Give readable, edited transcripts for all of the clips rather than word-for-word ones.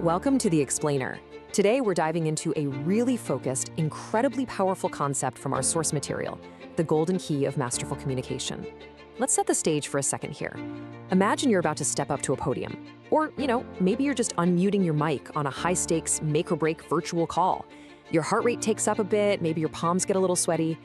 Welcome to The Explainer. Today we're diving into a really focused, incredibly powerful concept from our source material, the golden key of masterful communication. Let's set the stage for a second here. Imagine you're about to step up to a podium. Or, maybe you're just unmuting your mic on a high-stakes, make-or-break virtual call. Your heart rate takes up a bit, maybe your palms get a little sweaty.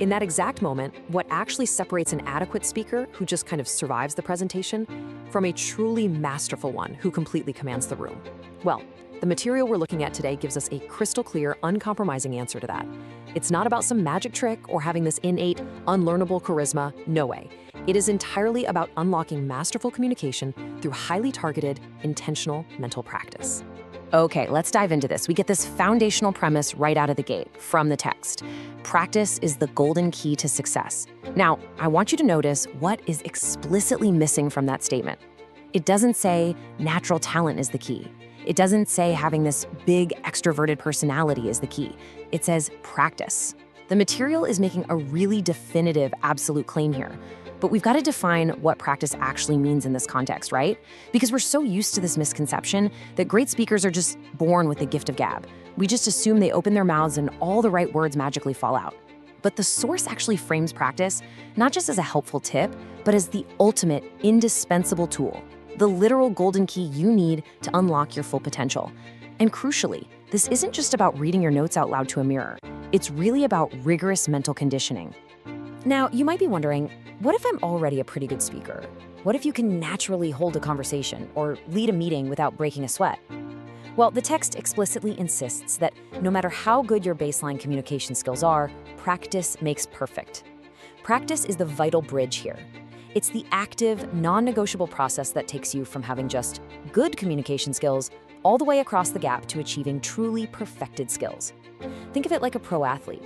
In that exact moment, what actually separates an adequate speaker who just kind of survives the presentation from a truly masterful one who completely commands the room? Well, the material we're looking at today gives us a crystal clear, uncompromising answer to that. It's not about some magic trick or having this innate, unlearnable charisma, no way. It is entirely about unlocking masterful communication through highly targeted, intentional mental practice. Okay, let's dive into this. We get this foundational premise right out of the gate from the text. Practice is the golden key to success. Now, I want you to notice what is explicitly missing from that statement. It doesn't say natural talent is the key. It doesn't say having this big extroverted personality is the key. It says practice. The material is making a really definitive absolute claim here. But we've got to define what practice actually means in this context, right? Because we're so used to this misconception that great speakers are just born with the gift of gab. We just assume they open their mouths and all the right words magically fall out. But the source actually frames practice not just as a helpful tip, but as the ultimate, indispensable tool, the literal golden key you need to unlock your full potential. And crucially, this isn't just about reading your notes out loud to a mirror. It's really about rigorous mental conditioning. Now, you might be wondering, what if I'm already a pretty good speaker? What if you can naturally hold a conversation or lead a meeting without breaking a sweat? Well, the text explicitly insists that no matter how good your baseline communication skills are, practice makes perfect. Practice is the vital bridge here. It's the active, non-negotiable process that takes you from having just good communication skills all the way across the gap to achieving truly perfected skills. Think of it like a pro athlete.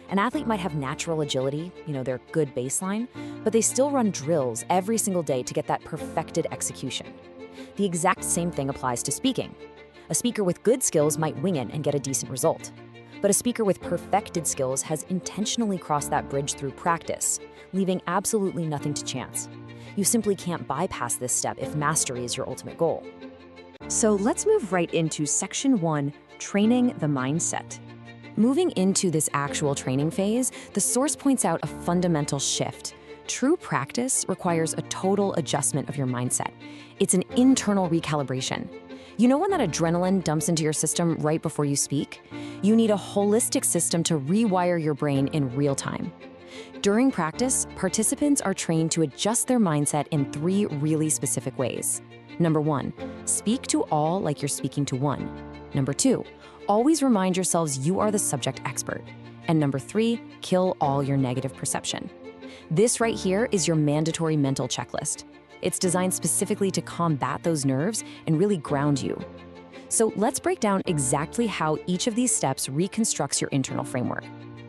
An athlete might have natural agility, their good baseline, but they still run drills every single day to get that perfected execution. The exact same thing applies to speaking. A speaker with good skills might wing it and get a decent result. But a speaker with perfected skills has intentionally crossed that bridge through practice, leaving absolutely nothing to chance. You simply can't bypass this step if mastery is your ultimate goal. So let's move right into Section 1, Training the Mindset. Moving into this actual training phase, the source points out a fundamental shift. True practice requires a total adjustment of your mindset. It's an internal recalibration. You know when that adrenaline dumps into your system right before you speak? You need a holistic system to rewire your brain in real time. During practice, participants are trained to adjust their mindset in 3 really specific ways. Number 1, speak to all like you're speaking to one. Number 2, always remind yourselves you are the subject expert. And number 3, kill all your negative perception. This right here is your mandatory mental checklist. It's designed specifically to combat those nerves and really ground you. So let's break down exactly how each of these steps reconstructs your internal framework.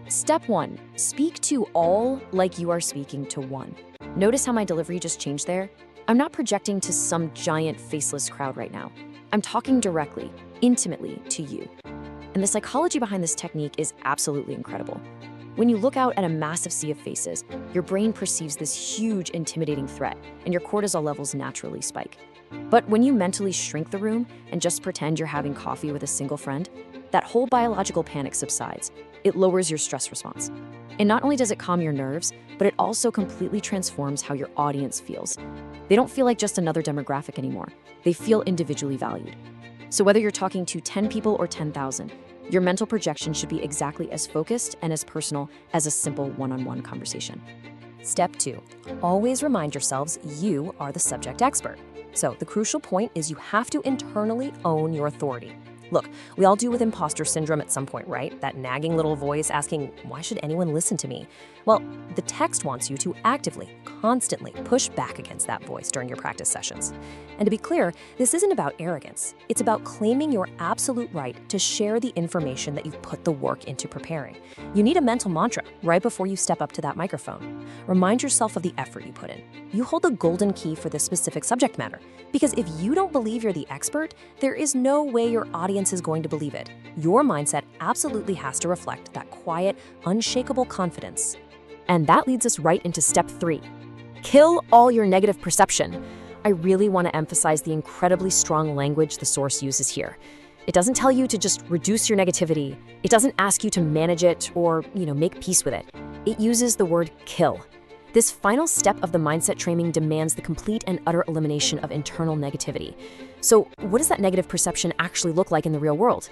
Step 1, speak to all like you are speaking to one. Notice how my delivery just changed there? I'm not projecting to some giant faceless crowd right now. I'm talking directly, intimately to you. And the psychology behind this technique is absolutely incredible. When you look out at a massive sea of faces, your brain perceives this huge, intimidating threat, and your cortisol levels naturally spike. But when you mentally shrink the room and just pretend you're having coffee with a single friend, that whole biological panic subsides. It lowers your stress response. And not only does it calm your nerves, but it also completely transforms how your audience feels. They don't feel like just another demographic anymore. They feel individually valued. So whether you're talking to 10 people or 10,000, your mental projection should be exactly as focused and as personal as a simple one-on-one conversation. Step 2, always remind yourselves you are the subject expert. So the crucial point is you have to internally own your authority. Look, we all deal with imposter syndrome at some point, right? That nagging little voice asking, why should anyone listen to me? Well, the text wants you to actively, constantly push back against that voice during your practice sessions. And to be clear, this isn't about arrogance. It's about claiming your absolute right to share the information that you've put the work into preparing. You need a mental mantra right before you step up to that microphone. Remind yourself of the effort you put in. You hold the golden key for this specific subject matter. Because if you don't believe you're the expert, there is no way your audience is going to believe it. Your mindset absolutely has to reflect that quiet, unshakable confidence. And that leads us right into step 3. Kill all your negative perception. I really want to emphasize the incredibly strong language the source uses here. It doesn't tell you to just reduce your negativity. It doesn't ask you to manage it or, make peace with it. It uses the word kill. This final step of the mindset training demands the complete and utter elimination of internal negativity. So, what does that negative perception actually look like in the real world?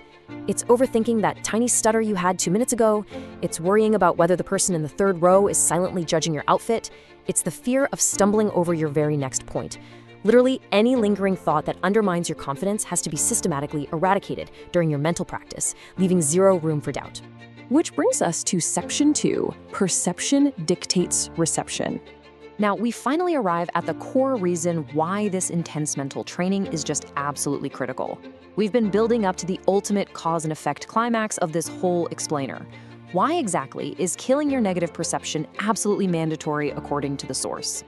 It's overthinking that tiny stutter you had 2 minutes ago. It's worrying about whether the person in the third row is silently judging your outfit. It's the fear of stumbling over your very next point. Literally, any lingering thought that undermines your confidence has to be systematically eradicated during your mental practice, leaving zero room for doubt. Which brings us to Section 2, Perception Dictates Reception. Now, we finally arrive at the core reason why this intense mental training is just absolutely critical. We've been building up to the ultimate cause and effect climax of this whole explainer. Why exactly is killing your negative perception absolutely mandatory according to the source?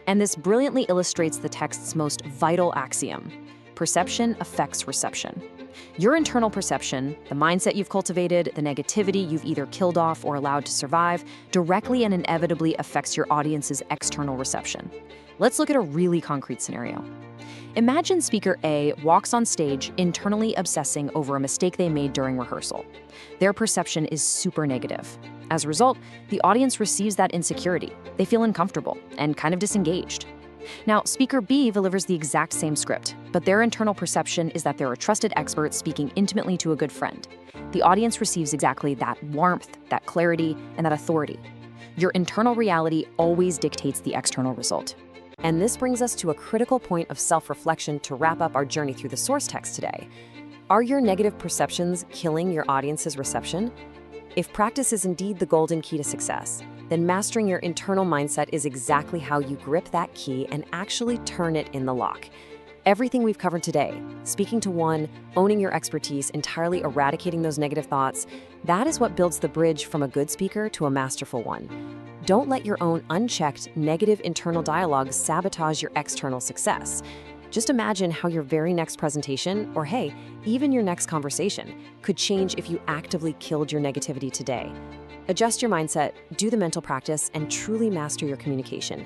And this brilliantly illustrates the text's most vital axiom: perception affects reception. Your internal perception, the mindset you've cultivated, the negativity you've either killed off or allowed to survive, directly and inevitably affects your audience's external reception. Let's look at a really concrete scenario. Imagine speaker A walks on stage internally obsessing over a mistake they made during rehearsal. Their perception is super negative. As a result, the audience receives that insecurity. They feel uncomfortable and kind of disengaged. Now, speaker B delivers the exact same script, but their internal perception is that they're a trusted expert speaking intimately to a good friend. The audience receives exactly that warmth, that clarity, and that authority. Your internal reality always dictates the external result. And this brings us to a critical point of self-reflection to wrap up our journey through the source text today. Are your negative perceptions killing your audience's reception? If practice is indeed the golden key to success, then mastering your internal mindset is exactly how you grip that key and actually turn it in the lock. Everything we've covered today, speaking to one, owning your expertise, entirely eradicating those negative thoughts, that is what builds the bridge from a good speaker to a masterful one. Don't let your own unchecked negative internal dialogue sabotage your external success. Just imagine how your very next presentation, or hey, even your next conversation, could change if you actively killed your negativity today. Adjust your mindset, do the mental practice, and truly master your communication.